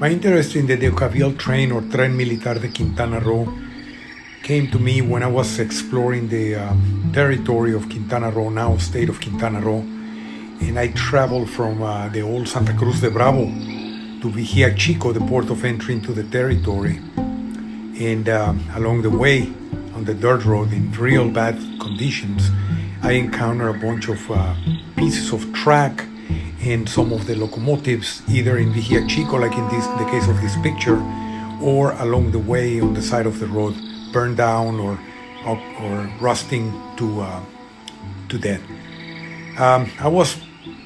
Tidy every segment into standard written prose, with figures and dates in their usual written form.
My interest in the Decauville train or Tren Militar de Quintana Roo came to me when I was exploring the territory of Quintana Roo, now state of Quintana Roo, and I traveled from the old Santa Cruz de Bravo to Vigía Chico, the port of entry into the territory. And along the way, on the dirt road in real bad conditions, I encountered a bunch of pieces of track and some of the locomotives, either in Vigía Chico, like in the case of this picture, or along the way on the side of the road, burned down or rusting to death. I was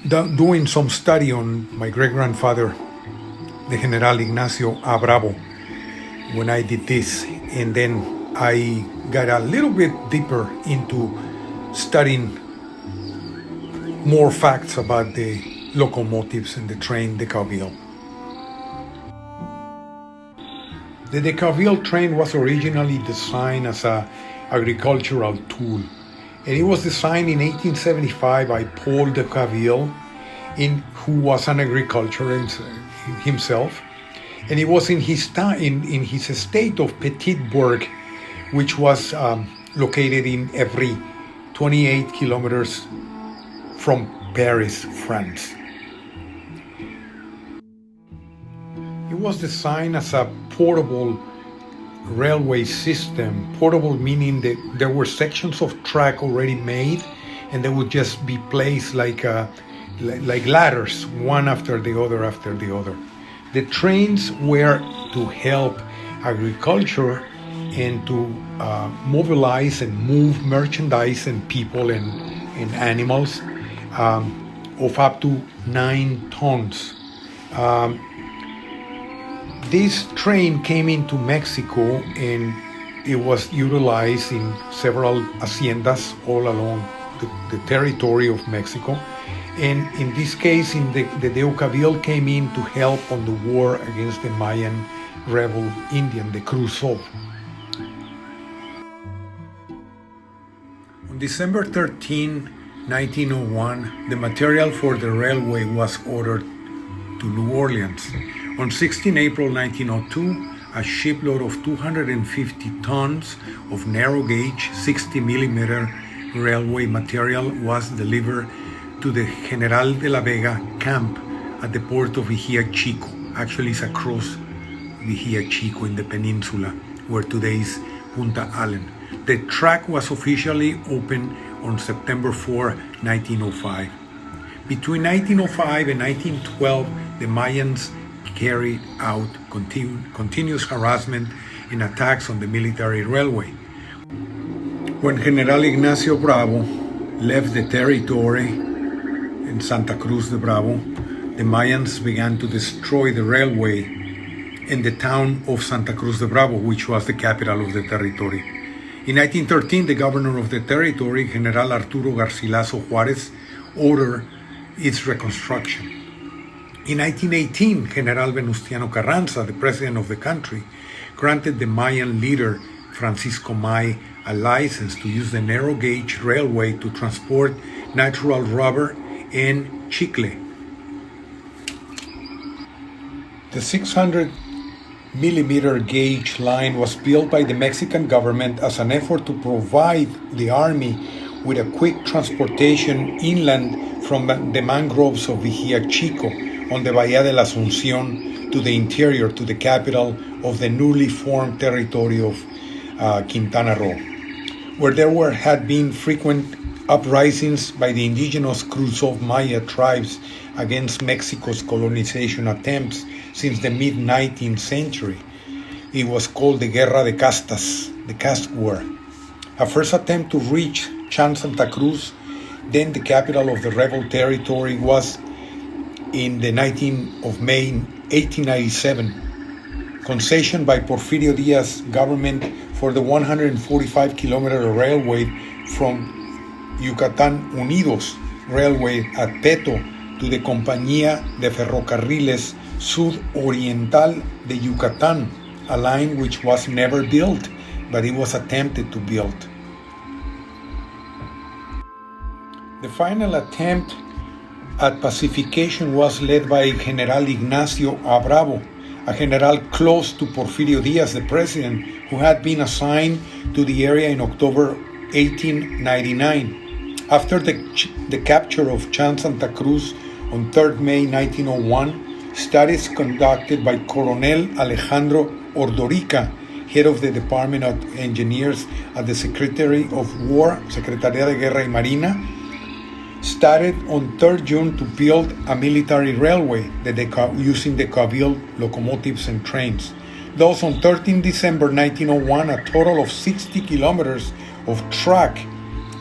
doing some study on my great-grandfather, the generalignacioa.bravo, when I did this, and then I got a little bit deeper into studying more facts about the locomotives and the train Decauville. The Decauville train was originally designed as an agricultural tool, and it was designed in 1875 by Paul Decauville, who was an agriculturalist himself, and it was in his estate of Petitbourg, which was located in every 28 kilometers from Paris, France. It was designed as a portable railway system. Portable meaning that there were sections of track already made, and they would just be placed like ladders, one after the other after the other. The trains were to help agriculture and to mobilize and move merchandise and people and animals of up to 9 tons. This train came into Mexico and it was utilized in several haciendas all along the territory of Mexico. And in this case, the Decauville came in to help on the war against the Mayan rebel Indian, the Cruzoob. On December 13, 1901, the material for the railway was ordered to New Orleans. On 16 April 1902, a shipload of 250 tons of narrow-gauge 60mm railway material was delivered to the General de la Vega camp at the port of Vigía Chico. Actually, it's across Vigía Chico in the peninsula, where today is Punta Allen. The track was officially opened on September 4, 1905. Between 1905 and 1912, the Mayans carried out continuous harassment and attacks on the military railway. When generalignacioa.bravo left the territory in Santa Cruz de Bravo, the Mayans began to destroy the railway in the town of Santa Cruz de Bravo, which was the capital of the territory. In 1913, the governor of the territory, General Arturo Garcilaso Juarez, ordered its reconstruction. In 1918, General Venustiano Carranza, the president of the country, granted the Mayan leader Francisco May a license to use the narrow-gauge railway to transport natural rubber and chicle. The 600mm gauge line was built by the Mexican government as an effort to provide the army with a quick transportation inland from the mangroves of Vigía Chico on the Bahia de la Ascension to the interior, to the capital of the newly formed territory of Quintana Roo, where there had been frequent uprisings by the indigenous Cruzoob Maya tribes against Mexico's colonization attempts since the mid-19th century. It was called the Guerra de Castas, the Caste War. A first attempt to reach Chan Santa Cruz, then the capital of the rebel territory, was in the 19th of May 1897. Concession by Porfirio Díaz government for the 145-kilometer railway from Yucatán Unidos Railway at Peto to the Compañía de Ferrocarriles Oriental de Yucatán, a line which was never built, but it was attempted to build. The final attempt at pacification was led by General Ignacio.bravo, a general close to Porfirio Díaz, the president, who had been assigned to the area in October 1899. After the capture of Chan Santa Cruz on 3rd May 1901, studies conducted by Coronel Alejandro Ordorica, head of the Department of Engineers at the Secretary of War, Secretaría de Guerra y Marina, started on 3rd June to build a military railway using Decauville locomotives and trains. Thus, on 13 December 1901, a total of 60 kilometers of track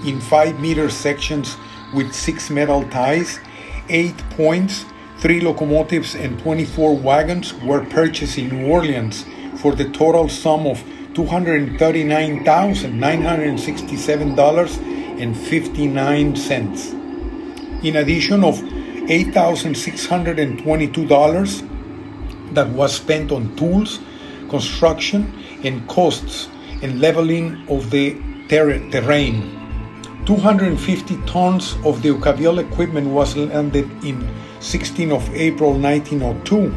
in 5-meter sections with 6 metal ties, 8 points, 3 locomotives, and 24 wagons were purchased in New Orleans for the total sum of $239,967.59. In addition of $8,622 that was spent on tools, construction, and costs and leveling of the terrain. 250 tons of the Decauville equipment was landed in 16th of April 1902.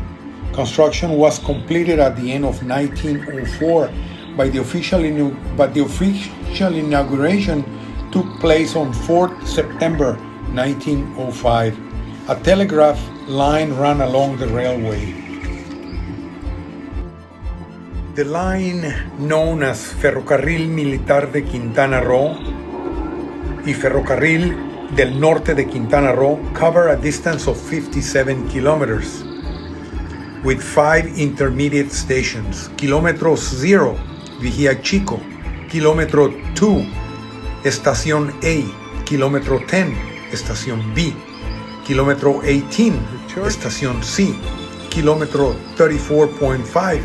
Construction was completed at the end of 1904, but the official inauguration took place on 4th September 1905. A telegraph line ran along the railway. The line known as Ferrocarril Militar de Quintana Roo y Ferrocarril del Norte de Quintana Roo cover a distance of 57 kilometers with 5 intermediate stations. Kilómetro 0, Vigía Chico. Kilómetro 2, Estación A. Kilómetro 10, Estación B. Kilómetro 18, Estación C. Kilómetro 34.5,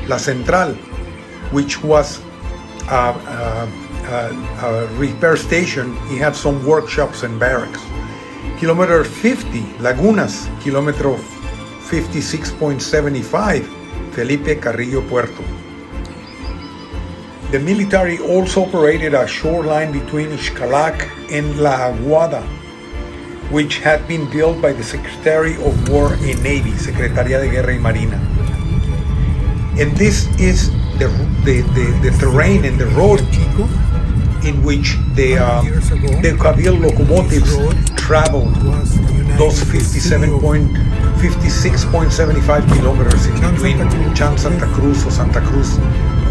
La Central, which was a repair station. It had some workshops and barracks. Kilometer 50, Lagunas. Kilometer 56.75, Felipe Carrillo Puerto. The military also operated a shoreline between Xcalac and La Aguada, which had been built by the Secretary of War and Navy, Secretaría de Guerra y Marina. And this is the terrain and the road in which the Decauville locomotives traveled those 56.75 kilometers in between Chan Santa Cruz or Santa Cruz,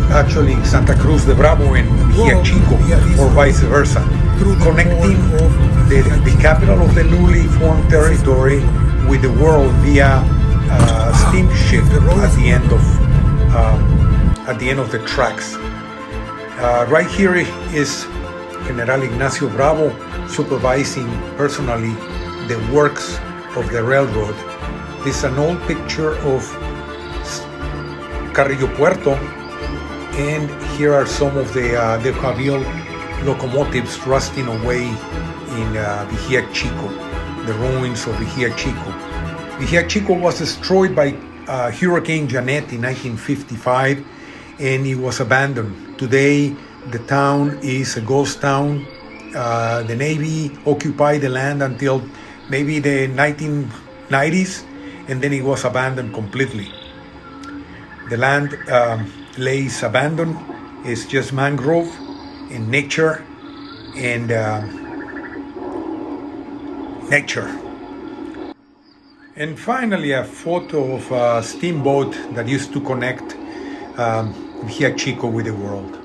actually Santa Cruz de Bravo and Vigía Chico, or vice versa, connecting the capital of the newly formed territory with the world via steamship at the end of the tracks. Right here is Generalignacioa.bravo supervising personally the works of the railroad. This is an old picture of Carrillo Puerto, and here are some of the Decauville locomotives rusting away in Vigía Chico, the ruins of Vigía Chico. Vigía Chico was destroyed by Hurricane Janet in 1955, and it was abandoned. Today, the town is a ghost town. The Navy occupied the land until maybe the 1990s, and then it was abandoned completely. The land lays abandoned. It's just mangrove and nature and nature. And finally, a photo of a steamboat that used to connect Vigía Chico with the world.